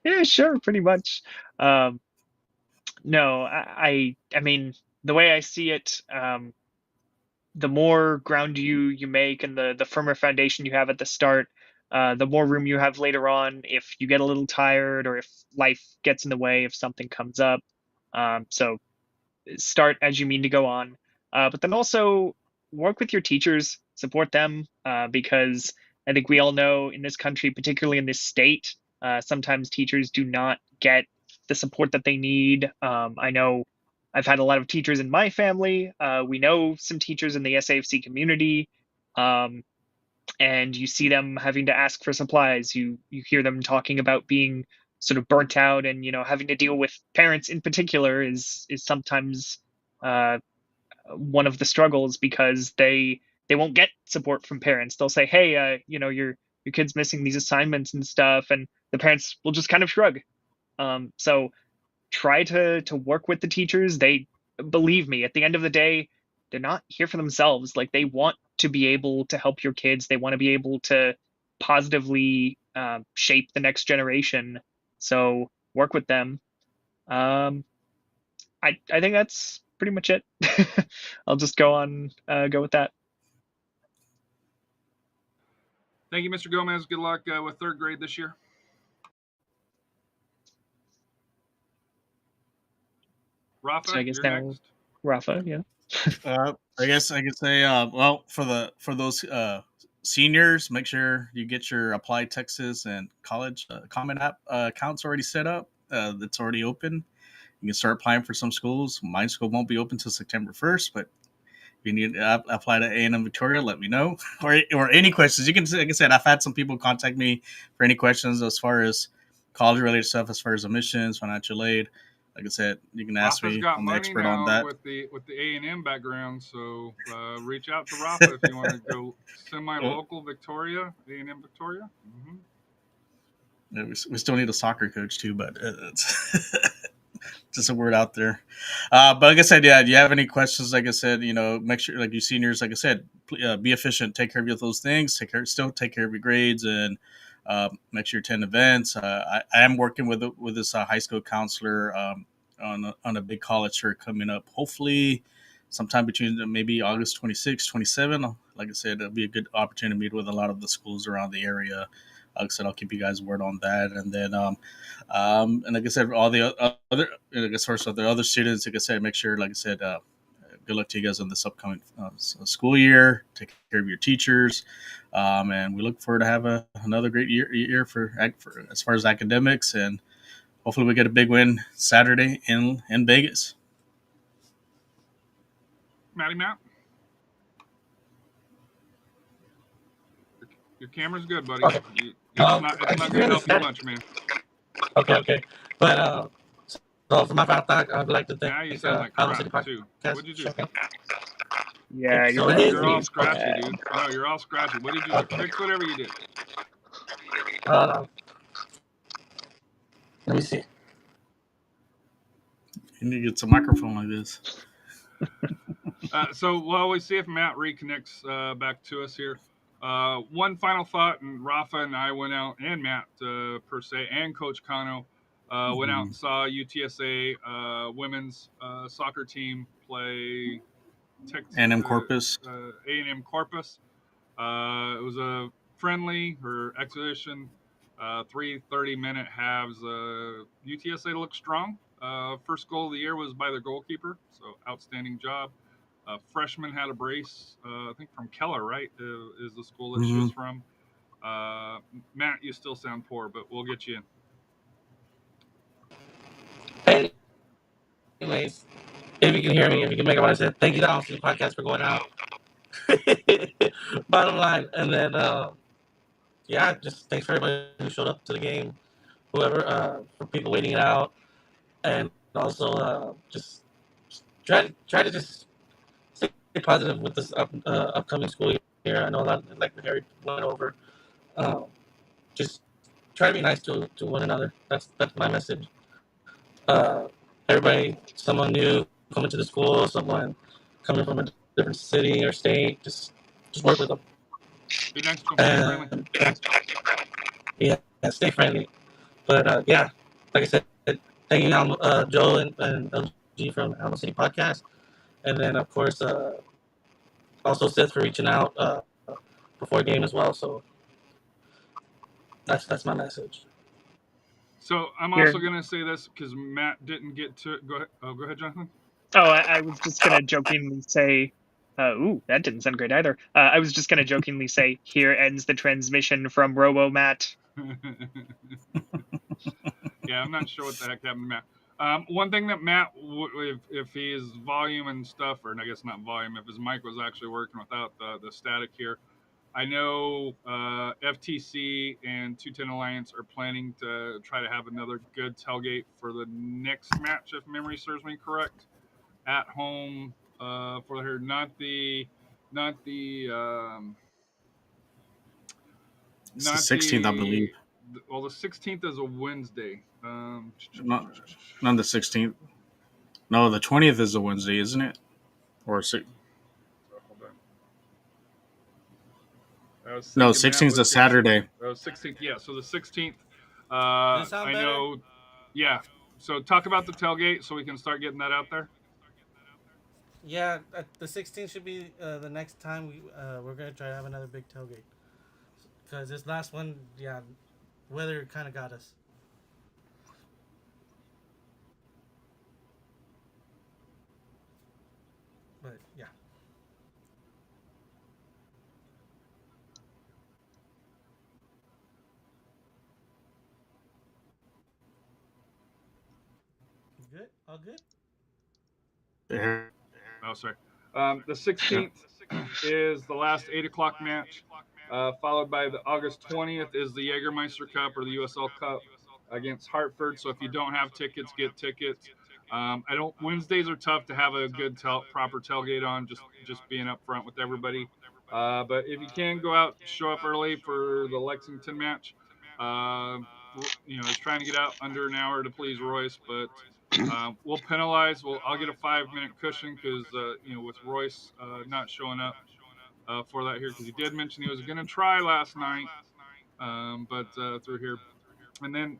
Yeah, sure, pretty much. No, I mean, the way I see it, the more ground you make and the firmer foundation you have at the start, the more room you have later on if you get a little tired or if life gets in the way, if something comes up. So start as you mean to go on. But then also work with your teachers, support them, because I think we all know in this country, particularly in this state, sometimes teachers do not get the support that they need. I know I've had a lot of teachers in my family. We know some teachers in the SAFC community, and you see them having to ask for supplies. You hear them talking about being sort of burnt out, and having to deal with parents in particular is sometimes one of the struggles, because they won't get support from parents. They'll say, hey, your kid's missing these assignments and stuff, and the parents will just kind of shrug. So try to work with the teachers. They, believe me, at the end of the day, they're not here for themselves. Like, they want to be able to help your kids. They want to be able to positively shape the next generation. So work with them. I think that's pretty much it. I'll just go with that. Thank you, Mr. Gomez. Good luck with third grade this year. Rafa, So I guess you're now, next. Rafa, yeah. I guess I could say, well, for those seniors, make sure you get your Apply Texas and College Common App accounts already set up. That's already open. You can start applying for some schools. My school won't be open until September 1st, but if you need to apply to A&M Victoria, let me know. Or any questions. You can, like I said, I've had some people contact me for any questions as far as college-related stuff, as far as admissions, financial aid. Like I said, you can ask Rafa's me. got I'm the money expert now on that. with the A&M background, so reach out to Rafa if you want to go semi-local Victoria, A&M Victoria. Mm-hmm. Yeah, we still need a soccer coach too, but it's just a word out there. But like I said, yeah, do you have any questions? Like I said, make sure, like you seniors, like I said, be efficient, take care of those things, still take care of your grades, and make sure you attend events. I am working with this high school counselor on a big college tour coming up. Hopefully, sometime between maybe August 26, 27. Like I said, it'll be a good opportunity to meet with a lot of the schools around the area. Like I said, I'll keep you guys word on that, and then and like I said, all the other, as far as the other students, like I said, make sure, like I said, good luck to you guys on this upcoming school year. Take care of your teachers, and we look forward to have another great year for as far as academics, and hopefully we get a big win Saturday in Vegas. Matt. Your camera's good, buddy. Okay. It's not going to help you much, man. Okay. But so for my final thought, I'd like to thank. Now you sound like crap, too. What'd you do? Yeah, So you're all scratchy, dude. No, you're all scratchy. What did you do? Fix whatever you did. Let me see. You need to get some microphone like this. So while we see if Matt reconnects back to us here, one final thought, and Rafa and I went out, and Matt per se, and Coach Kano went out and saw UTSA women's soccer team play A&M Corpus. A&M Corpus. It was a friendly or exhibition, 3 30-minute halves. UTSA looked strong. First goal of the year was by their goalkeeper, so outstanding job. Freshman had a brace, I think from Keller, right? Is the school that she was from. Matt, you still sound poor, but we'll get you in. Anyways, if you can hear me, if you can make it what I said, thank you to SAFC Podcast for going out. Bottom line, and then just thanks for everybody who showed up to the game, whoever, for people waiting it out, and also just try to just stay positive with this upcoming school year. I know a lot, like Harry went over, just try to be nice to one another. That's my message. Everybody, someone new coming to the school, someone coming from a different city or state, just work with them. Be nice to them. Be friendly. Yeah, stay friendly. But like I said, thank you, Joe and LG from SAFC Podcast, and then of course also Seth for reaching out before game as well. So that's my message. So I'm also going to say this because Matt didn't get to it. Go ahead, Jonathan. Oh, I was just going to jokingly say That didn't sound great either. I was just going to jokingly say, here ends the transmission from Robo Matt. Yeah, I'm not sure what the heck happened to Matt. One thing that Matt, if his volume and stuff, or I guess not volume, if his mic was actually working without the static here, I know FTC and 210 Alliance are planning to try to have another good tailgate for the next match, if memory serves me correct, at home for her, not the It's the not 16th, I believe. well, the 16th is a Wednesday. Not the 16th. No, the 20th is a Wednesday, isn't it? Or Hold on. no, 16th is a Saturday. 16th, yeah. So the 16th. Does it sound I better? know. Yeah. So talk about the tailgate so we can start getting that out there. Yeah, the 16th should be the next time we're gonna try to have another big tailgate. Because this last one, yeah, weather kind of got us. But yeah. Good? All good? There. Oh, sorry. The 16th is the last 8 o'clock match, followed by the August 20th is the Jägermeister Cup or the USL Cup against Hartford. So if you don't have tickets, get tickets. I don't. Wednesdays are tough to have a good proper tailgate on. Just being up front with everybody. But if you can go out, show up early for the Lexington match. He's trying to get out under an hour to please Royce, but we'll penalize. I'll get a 5-minute cushion because with Royce not showing up for that here, because he did mention he was going to try last night, but through here. And then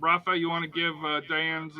Rafa, you want to give Diane's